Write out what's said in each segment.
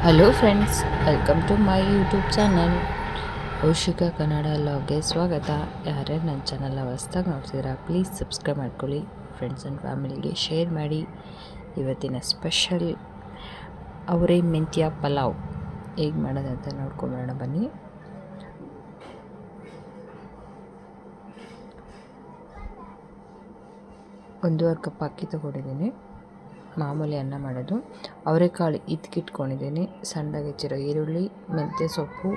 Hello friends, welcome to my YouTube channel Aushika Kannada ಲಾಗ್ಗೆ ಸ್ವಾಗತ. ಯಾರ್ಯಾರು ನನ್ನ ಚಾನಲ್ನ ಹೊಸ್ದಾಗಿ ನೋಡ್ತಿದ್ದೀರಾ ಪ್ಲೀಸ್ ಸಬ್ಸ್ಕ್ರೈಬ್ ಮಾಡ್ಕೊಳ್ಳಿ, ಫ್ರೆಂಡ್ಸ್ ಆ್ಯಂಡ್ ಫ್ಯಾಮಿಲಿಗೆ ಶೇರ್ ಮಾಡಿ. ಇವತ್ತಿನ ಸ್ಪೆಷಲ್ ಅವರೇ ಮೆಂತ್ಯ ಪಲಾವ್ ಹೇಗೆ ಮಾಡೋದಂತ ನೋಡ್ಕೊಂಬರೋಣ ಬನ್ನಿ. ಒಂದೂವರೆ ಕಪ್ ಅಕ್ಕಿ ತೊಗೊಂಡಿದ್ದೀನಿ. ಮಾಮೂಲಿ ಅನ್ನ ಮಾಡೋದು. ಅವರೆಕಾಳು ಇಟ್ಕೊಂಡಿದ್ದೀನಿ. ಸಣ್ಣದಾಗಿ ಹೆಚ್ಚಿರೋ ಈರುಳ್ಳಿ, ಮೆಂತ್ಯ ಸೊಪ್ಪು,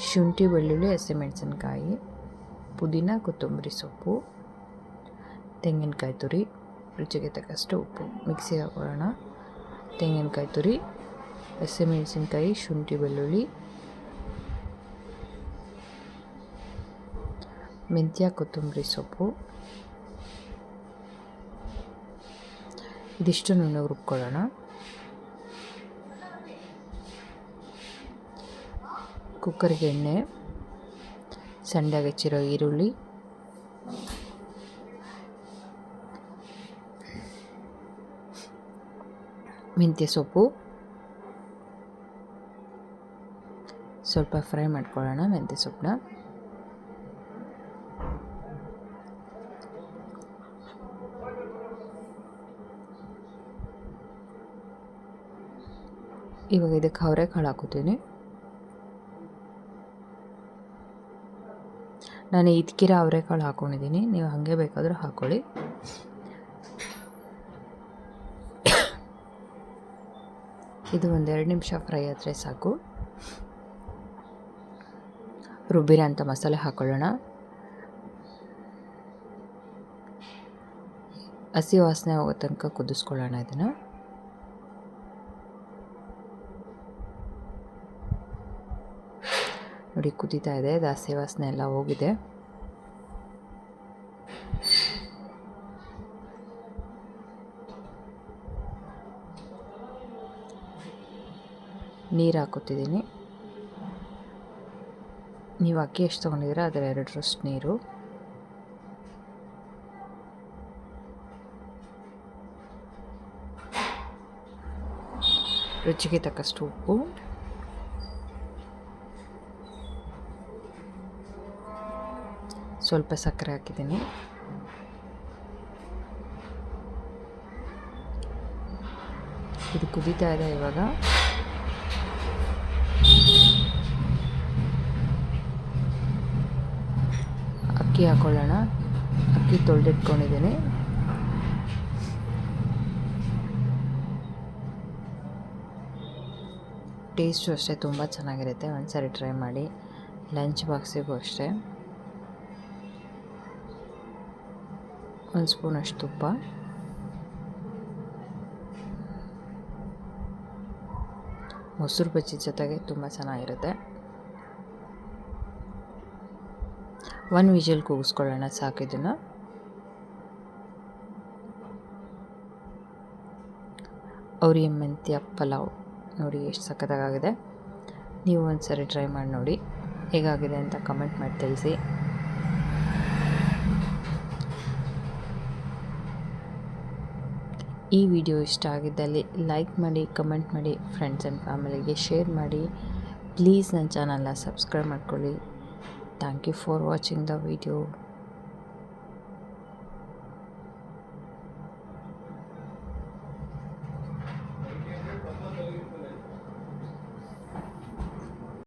ಶುಂಠಿ, ಬೆಳ್ಳುಳ್ಳಿ, ಹಸಿಮೆಣಸಿನ್ಕಾಯಿ, ಪುದೀನ, ಕೊತ್ತಂಬರಿ ಸೊಪ್ಪು, ತೆಂಗಿನಕಾಯಿ ತುರಿ, ರುಚಿಗೆ ತಕ್ಕಷ್ಟು ಉಪ್ಪು. ಮಿಕ್ಸಿಗೆ ಹಾಕೊಳ್ಳೋಣ. ತೆಂಗಿನಕಾಯಿ ತುರಿ, ಹಸಿಮೆಣಸಿನ್ಕಾಯಿ, ಶುಂಠಿ, ಬೆಳ್ಳುಳ್ಳಿ, ಮೆಂತ್ಯ, ಕೊತ್ತಂಬರಿ ಸೊಪ್ಪು, ಇದಿಷ್ಟು ನುಣ್ಣಗೆ ರುಬ್ಕೊಳ್ಳೋಣ. ಕುಕ್ಕರ್ಗೆ ಎಣ್ಣೆ, ಸಣ್ಣದಾಗಿ ಹೆಚ್ಚಿರೋ ಈರುಳ್ಳಿ, ಮೆಂತ್ಯ ಸೊಪ್ಪು ಸ್ವಲ್ಪ ಫ್ರೈ ಮಾಡ್ಕೊಳ್ಳೋಣ. ಮೆಂತ್ಯ ಸೊಪ್ಪನ್ನ ಇವಾಗ ಇದಕ್ಕೆ ಅವರೆಕಾಳು ಹಾಕೋತೀನಿ. ನಾನು ಇದಕ್ಕಿರೋ ಅವರೆಕಾಳು ಹಾಕ್ಕೊಂಡಿದ್ದೀನಿ, ನೀವು ಹಾಗೆ ಬೇಕಾದರೂ ಹಾಕ್ಕೊಳ್ಳಿ. ಇದು ಒಂದೆರಡು ನಿಮಿಷ ಫ್ರೈ ಆದರೆ ಸಾಕು. ರುಬ್ಬಿರೋ ಅಂಥ ಮಸಾಲೆ ಹಾಕ್ಕೊಳ್ಳೋಣ. ಹಸಿ ವಾಸನೆ ಹೋಗೋ ತನಕ ಕುದಿಸ್ಕೊಳ್ಳೋಣ. ಇದನ್ನು ನೋಡಿ, ಕುದೀತಾ ಇದೆ. ಅದು ಹಸಿ ವಾಸನೆ ಎಲ್ಲ ಹೋಗಿದೆ. ನೀರು ಹಾಕೋತಿದ್ದೀನಿ. ನೀವು ಅಕ್ಕಿ ಎಷ್ಟು ತೊಗೊಂಡಿದ್ದೀರಾ ಅದರ 2ರಷ್ಟು ನೀರು. ರುಚಿಗೆ ತಕ್ಕಷ್ಟು ಉಪ್ಪು, ಸ್ವಲ್ಪ ಸಕ್ಕರೆ ಹಾಕಿದ್ದೀನಿ. ಇದು ಕುದೀತಾ ಇದೆ. ಇವಾಗ ಅಕ್ಕಿ ಹಾಕೊಳ್ಳೋಣ. ಅಕ್ಕಿ ತೊಳೆದಿಟ್ಕೊಂಡಿದ್ದೀನಿ. ಟೇಸ್ಟು ಅಷ್ಟೇ ತುಂಬ ಚೆನ್ನಾಗಿರುತ್ತೆ. ಒಂದ್ಸರಿ ಟ್ರೈ ಮಾಡಿ. ಲಂಚ್ ಬಾಕ್ಸಿಗೂ ಅಷ್ಟೇ. 1 ಸ್ಪೂನಷ್ಟು ತುಪ್ಪ, ಮೊಸರು ಬಜ್ಜಿ ಜೊತೆಗೆ ತುಂಬ ಚೆನ್ನಾಗಿರುತ್ತೆ. 1 ವಿಷಲ್ ಕೂಗಿಸ್ಕೊಳ್ಳೋಣ ಸಾಕು. ಇದನ್ನು ಅವರೇ ಮೆಂತ್ಯ ಪಲಾವ್ ನೋಡಿ ಎಷ್ಟು ಸಖತ್ತಾಗಿದೆ. ನೀವು ಒಂದ್ಸರಿ ಟ್ರೈ ಮಾಡಿ ನೋಡಿ, ಹೇಗಾಗಿದೆ ಅಂತ ಕಮೆಂಟ್ ಮಾಡಿ ತಿಳಿಸಿ. ಈ ವಿಡಿಯೋ ಇಷ್ಟ ಆಗಿದ್ದಲ್ಲಿ ಲೈಕ್ ಮಾಡಿ, ಕಮೆಂಟ್ ಮಾಡಿ, ಫ್ರೆಂಡ್ಸ್ ಆ್ಯಂಡ್ ಫ್ಯಾಮಿಲಿಗೆ ಶೇರ್ ಮಾಡಿ. ಪ್ಲೀಸ್ ನನ್ನ ಚಾನಲ್ನ ಸಬ್ಸ್ಕ್ರೈಬ್ ಮಾಡ್ಕೊಳ್ಳಿ. Thank you for watching the video.